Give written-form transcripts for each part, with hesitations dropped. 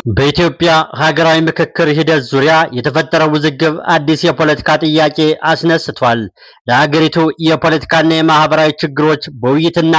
በኢትዮጵያ ሀገራዊ ምክክር ሂደት ዙሪያ የተፈጠረው ውዝግብ አዲስ የፖለቲካ ጥያቄ አስነስቷል። ለሀገሪቱ የፖለቲካና የማህበራዊ ችግሮች በውይይትና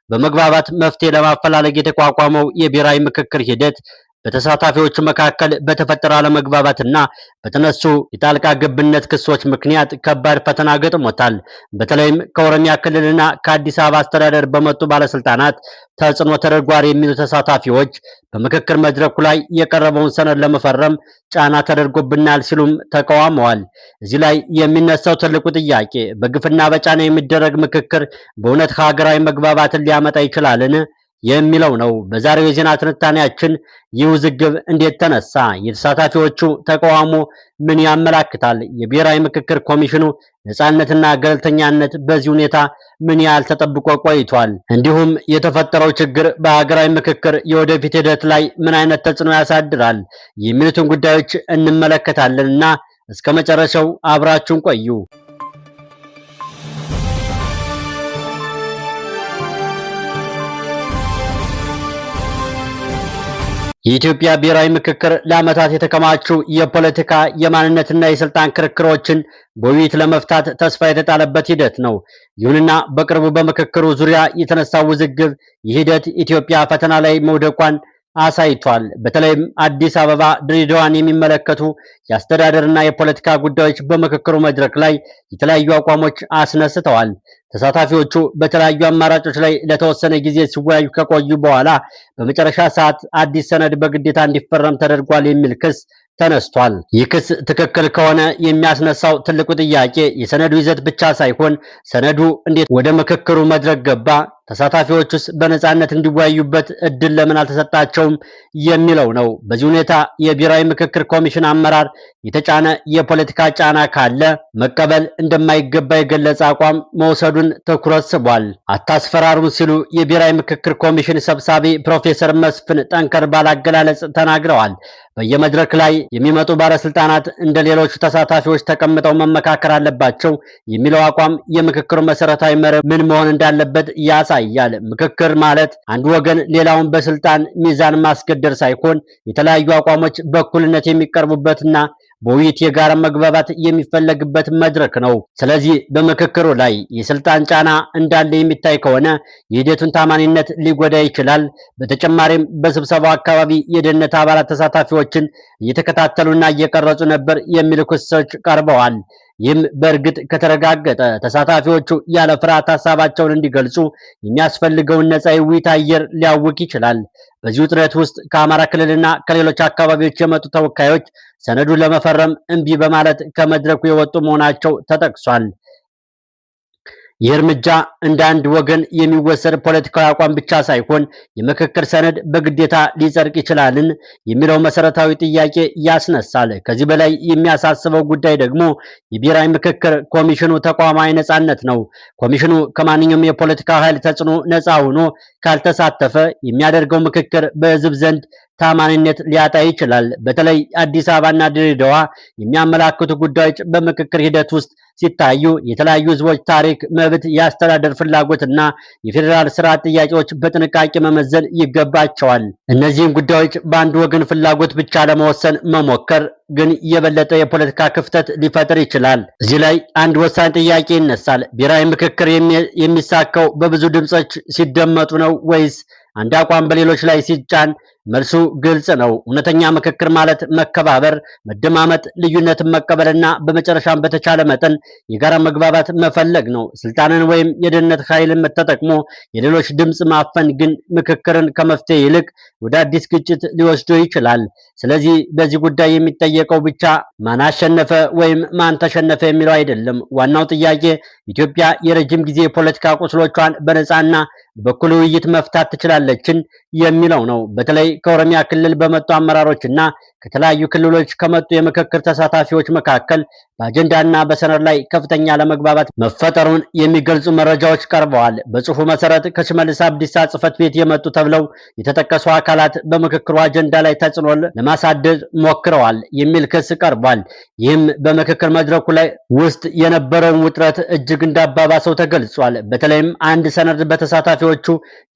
በመግባባት መፍትሄ ለማፈላለግ የተቋቋመው የብሔራዊ ምክክር ሂደት በተሳታፊዎቹ መካከል በተፈጠረ አለመግባባትና በተነሱ የጣልቃ ገብነት ክሶች ምክንያት ከባድ ፈተና ገጥሞታል። በተለይም ከኦሮሚያ ክልልና ከአዲስ አበባ አስተዳደር በመጡ ባለስልጣናት ተጽዕኖ ተደርጓል የሚሉ ተሳታፊዎች በምክክር መድረኩ ላይ የቀረበውን ሰነድ ለመፈረም ጫና ተደርጎብናል ሲሉም ተቃውመዋል። እዚህ ላይ የሚነሳው ትልቁ ጥያቄ በግፍና በጫና የሚደረግ ምክክር በእውነት ሀገራዊ መግባባትን ሊያመጣ ይችላልን የሚለው ነው። በዛሬው የዜና ትንታኔያችን ይህ ውዝግብ እንዴት ተነሳ? የተሳታፊዎቹ ተቃውሞ ምን ያመላክታል? የብሔራዊ ምክክር ኮሚሽኑ ነፃነትና ገለልተኛነት በዚህ ሁኔታ ምን ያህል ተጠብቆ ቆይቷል? እንዲሁም የተፈጠረው ችግር በሀገራዊ ምክክር የወደፊት ሂደት ላይ ምን አይነት ተጽዕኖ ያሳድራል? የሚሉትን ጉዳዮች እንመለከታለንና እስከ መጨረሻው አብራችሁን ቆዩ። የኢትዮጵያ ብሔራዊ ምክክር ለዓመታት የተከማቹ የፖለቲካ የማንነትና የስልጣን ክርክሮችን በውይይት ለመፍታት ተስፋ የተጣለበት ሂደት ነው። ይሁንና በቅርቡ በምክክሩ ዙሪያ የተነሳው ውዝግብ ይህ ሂደት ኢትዮጵያ ፈተና ላይ መውደቋን አሳይቷል። በተለይም አዲስ አበባ፣ ድሬዳዋን የሚመለከቱ የአስተዳደርና የፖለቲካ ጉዳዮች በምክክሩ መድረክ ላይ የተለያዩ አቋሞች አስነስተዋል። ተሳታፊዎቹ በተለያዩ አማራጮች ላይ ለተወሰነ ጊዜ ሲወያዩ ከቆዩ በኋላ በመጨረሻ ሰዓት አዲስ ሰነድ በግዴታ እንዲፈረም ተደርጓል የሚል ክስ ተነስቷል። ይህ ክስ ትክክል ከሆነ የሚያስነሳው ትልቁ ጥያቄ የሰነዱ ይዘት ብቻ ሳይሆን ሰነዱ እንዴት ወደ ምክክሩ መድረክ ገባ፣ ተሳታፊዎቹስ በነፃነት እንዲወያዩበት እድል ለምን አልተሰጣቸውም የሚለው ነው። በዚህ ሁኔታ የብሔራዊ ምክክር ኮሚሽን አመራር የተጫነ የፖለቲካ ጫና ካለ መቀበል እንደማይገባ የገለጸ አቋም መውሰዱን ትኩረት ስቧል። አታስፈራሩን ሲሉ የብሔራዊ ምክክር ኮሚሽን ሰብሳቢ ፕሮፌሰር መስፍን ጠንከር ባለ አገላለጽ ተናግረዋል። በየመድረክ ላይ የሚመጡ ባለስልጣናት እንደ ሌሎቹ ተሳታፊዎች ተቀምጠው መመካከር አለባቸው የሚለው አቋም የምክክሩ መሰረታዊ መርህ ምን መሆን እንዳለበት ያሳያል። ምክክር ማለት አንድ ወገን ሌላውን በስልጣን ሚዛን ማስገደር ሳይሆን የተለያዩ አቋሞች በእኩልነት የሚቀርቡበትና በውይይት የጋራ መግባባት የሚፈለግበት መድረክ ነው። ስለዚህ በምክክሩ ላይ የስልጣን ጫና እንዳለ የሚታይ ከሆነ የሂደቱን ታማኒነት ሊጎዳ ይችላል። በተጨማሪም በስብሰባው አካባቢ የደህንነት አባላት ተሳታፊዎችን እየተከታተሉና እየቀረጹ ነበር የሚሉ ክሶች ቀርበዋል። ይህም በእርግጥ ከተረጋገጠ ተሳታፊዎቹ ያለ ፍርሃት ሀሳባቸውን እንዲገልጹ የሚያስፈልገውን ነፃ የውይይት አየር ሊያውክ ይችላል። በዚህ ውጥረት ውስጥ ከአማራ ክልልና ከሌሎች አካባቢዎች የመጡ ተወካዮች ሰነዱን ለመፈረም እምቢ በማለት ከመድረኩ የወጡ መሆናቸው ተጠቅሷል። ይህ እርምጃ እንደ አንድ ወገን የሚወሰድ ፖለቲካዊ አቋም ብቻ ሳይሆን የምክክር ሰነድ በግዴታ ሊጸድቅ ይችላልን የሚለው መሰረታዊ ጥያቄ ያስነሳል። ከዚህ በላይ የሚያሳስበው ጉዳይ ደግሞ የብሔራዊ ምክክር ኮሚሽኑ ተቋማዊ ነፃነት ነው። ኮሚሽኑ ከማንኛውም የፖለቲካ ኃይል ተጽዕኖ ነፃ ሆኖ ካልተሳተፈ የሚያደርገው ምክክር በሕዝብ ዘንድ ታማኝነት ሊያጣ ይችላል። በተለይ አዲስ አበባና ድሬዳዋ የሚያመላክቱ ጉዳዮች በምክክር ሂደት ውስጥ ሲታዩ የተለያዩ ህዝቦች ታሪክ፣ መብት፣ የአስተዳደር ፍላጎትና የፌዴራል ስርዓት ጥያቄዎች በጥንቃቄ መመዘን ይገባቸዋል። እነዚህን ጉዳዮች በአንድ ወገን ፍላጎት ብቻ ለመወሰን መሞከር ግን የበለጠ የፖለቲካ ክፍተት ሊፈጥር ይችላል። እዚህ ላይ አንድ ወሳኝ ጥያቄ ይነሳል። ብሔራዊ ምክክር የሚሳካው በብዙ ድምጾች ሲደመጡ ነው ወይስ አንድ አቋም በሌሎች ላይ ሲጫን? መልሱ ግልጽ ነው። እውነተኛ ምክክር ማለት መከባበር፣ መደማመጥ፣ ልዩነትን መቀበልና በመጨረሻም በተቻለ መጠን የጋራ መግባባት መፈለግ ነው። ስልጣንን ወይም የደህንነት ኃይልን ተጠቅሞ የሌሎች ድምፅ ማፈን ግን ምክክርን ከመፍትሄ ይልቅ ወደ አዲስ ግጭት ሊወስዶ ይችላል። ስለዚህ በዚህ ጉዳይ የሚጠየቀው ብቻ ማን አሸነፈ ወይም ማን ተሸነፈ የሚለው አይደለም። ዋናው ጥያቄ ኢትዮጵያ የረጅም ጊዜ የፖለቲካ ቁስሎቿን በነፃና በኩል ውይይት መፍታት ትችላለችን የሚለው ነው። በተለይ ከኦሮሚያ ክልል በመጡ አመራሮችና ከተለያዩ ክልሎች ከመጡ የምክክር ተሳታፊዎች መካከል በአጀንዳና በሰነድ ላይ ከፍተኛ ለመግባባት መፈጠሩን የሚገልጹ መረጃዎች ቀርበዋል። በጽሁፉ መሰረት ከሽመልስ አብዲሳ ጽህፈት ቤት የመጡ ተብለው የተጠቀሱ አካላት በምክክሩ አጀንዳ ላይ ተጽዕኖ ለማሳደር ሞክረዋል የሚል ክስ ቀርቧል። ይህም በምክክር መድረኩ ላይ ውስጥ የነበረውን ውጥረት እጅግ እንዳባባሰው ተገልጿል። በተለይም አንድ ሰነድ በተሳታፊዎቹ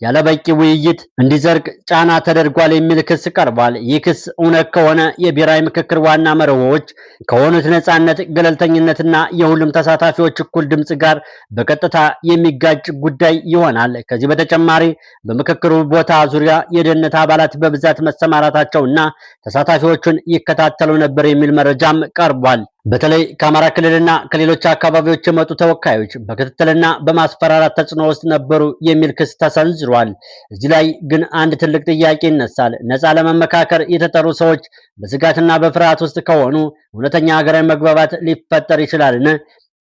ያለበቂ ውይይት እንዲጸድቅ እንዲዘርግ ጫና ተደርጓል የሚል ክስ ቀርቧል። ይህ ክስ እውነት ከሆነ የብሔራዊ ምክክር ዋና መርሆዎች ከሆኑት ነጻነት፣ ገለልተኝነትና የሁሉም ተሳታፊዎች እኩል ድምፅ ጋር በቀጥታ የሚጋጭ ጉዳይ ይሆናል። ከዚህ በተጨማሪ በምክክሩ ቦታ ዙሪያ የደህንነት አባላት በብዛት መሰማራታቸውና ተሳታፊዎቹን ይከታተሉ ነበር የሚል መረጃም ቀርቧል። በተለይ ከአማራ ክልልና ከሌሎች አካባቢዎች የመጡ ተወካዮች በክትትልና በማስፈራራት ተጽዕኖ ውስጥ ነበሩ የሚል ክስ ተሰንዝሯል። እዚህ ላይ ግን አንድ ትልቅ ጥያቄ ይነሳል። ነፃ ለመመካከር የተጠሩ ሰዎች በስጋትና በፍርሃት ውስጥ ከሆኑ እውነተኛ ሀገራዊ መግባባት ሊፈጠር ይችላልን?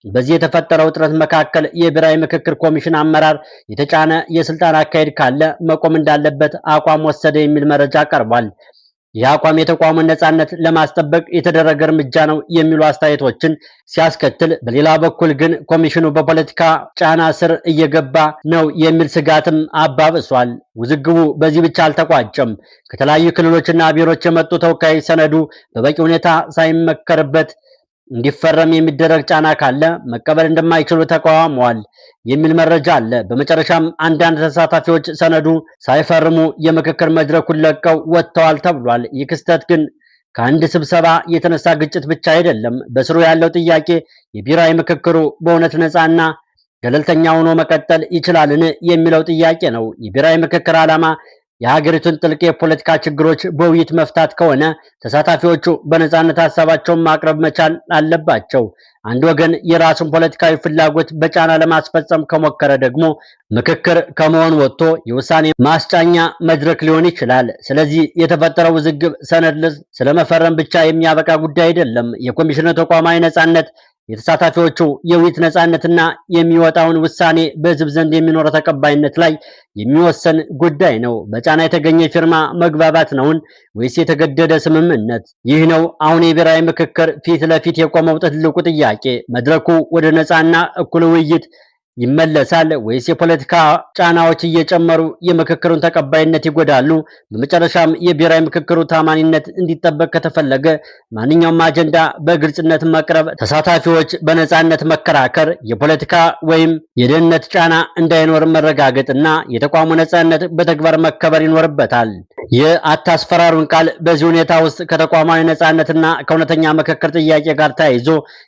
በዚህ የተፈጠረው ውጥረት መካከል የብሔራዊ ምክክር ኮሚሽን አመራር የተጫነ የስልጣን አካሄድ ካለ መቆም እንዳለበት አቋም ወሰደ የሚል መረጃ ቀርቧል። ይህ አቋም የተቋሙን ነጻነት ለማስጠበቅ የተደረገ እርምጃ ነው የሚሉ አስተያየቶችን ሲያስከትል፣ በሌላ በኩል ግን ኮሚሽኑ በፖለቲካ ጫና ስር እየገባ ነው የሚል ስጋትም አባብሷል። ውዝግቡ በዚህ ብቻ አልተቋጨም። ከተለያዩ ክልሎችና ቢሮዎች የመጡ ተወካዮች ሰነዱ በበቂ ሁኔታ ሳይመከርበት እንዲፈረም የሚደረግ ጫና ካለ መቀበል እንደማይችሉ ተቃውመዋል የሚል መረጃ አለ። በመጨረሻም አንዳንድ ተሳታፊዎች ሰነዱ ሳይፈርሙ የምክክር መድረኩን ለቀው ወጥተዋል ተብሏል። ይህ ክስተት ግን ከአንድ ስብሰባ የተነሳ ግጭት ብቻ አይደለም። በስሩ ያለው ጥያቄ የብሔራዊ ምክክሩ በእውነት ነፃና ገለልተኛ ሆኖ መቀጠል ይችላልን የሚለው ጥያቄ ነው። የብሔራዊ ምክክር ዓላማ የሀገሪቱን ጥልቅ የፖለቲካ ችግሮች በውይይት መፍታት ከሆነ ተሳታፊዎቹ በነጻነት ሀሳባቸውን ማቅረብ መቻል አለባቸው። አንድ ወገን የራሱን ፖለቲካዊ ፍላጎት በጫና ለማስፈጸም ከሞከረ ደግሞ ምክክር ከመሆን ወጥቶ የውሳኔ ማስጫኛ መድረክ ሊሆን ይችላል። ስለዚህ የተፈጠረው ውዝግብ ሰነድ ስለመፈረም ብቻ የሚያበቃ ጉዳይ አይደለም። የኮሚሽኑ ተቋማዊ ነጻነት፣ የተሳታፊዎቹ የውይይት ነጻነትና የሚወጣውን ውሳኔ በሕዝብ ዘንድ የሚኖረው ተቀባይነት ላይ የሚወሰን ጉዳይ ነው። በጫና የተገኘ ፊርማ መግባባት ነውን ወይስ የተገደደ ስምምነት? ይህ ነው አሁን የብሔራዊ ምክክር ፊት ለፊት የቆመው ትልቁ ጥያቄ። መድረኩ ወደ ነጻና እኩል ውይይት ይመለሳል ወይስ የፖለቲካ ጫናዎች እየጨመሩ የምክክሩን ተቀባይነት ይጎዳሉ? በመጨረሻም የብሔራዊ ምክክሩ ታማኒነት እንዲጠበቅ ከተፈለገ ማንኛውም አጀንዳ በግልጽነት መቅረብ፣ ተሳታፊዎች በነጻነት መከራከር፣ የፖለቲካ ወይም የደህንነት ጫና እንዳይኖር መረጋገጥና የተቋሙ ነጻነት በተግባር መከበር ይኖርበታል። የአታስፈራሩን ቃል በዚህ ሁኔታ ውስጥ ከተቋማዊ ነጻነትና ከእውነተኛ ምክክር ጥያቄ ጋር ተያይዞ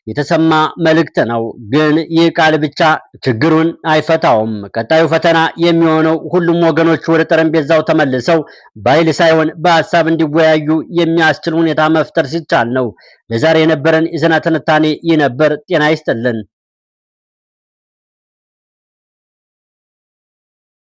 የተሰማ መልእክት ነው። ግን ይህ ቃል ብቻ ችግሩን አይፈታውም። ቀጣዩ ፈተና የሚሆነው ሁሉም ወገኖች ወደ ጠረጴዛው ተመልሰው በኃይል ሳይሆን በሀሳብ እንዲወያዩ የሚያስችል ሁኔታ መፍጠር ሲቻል ነው። ለዛሬ የነበረን የዜና ትንታኔ ይህ ነበር። ጤና ይስጥልን።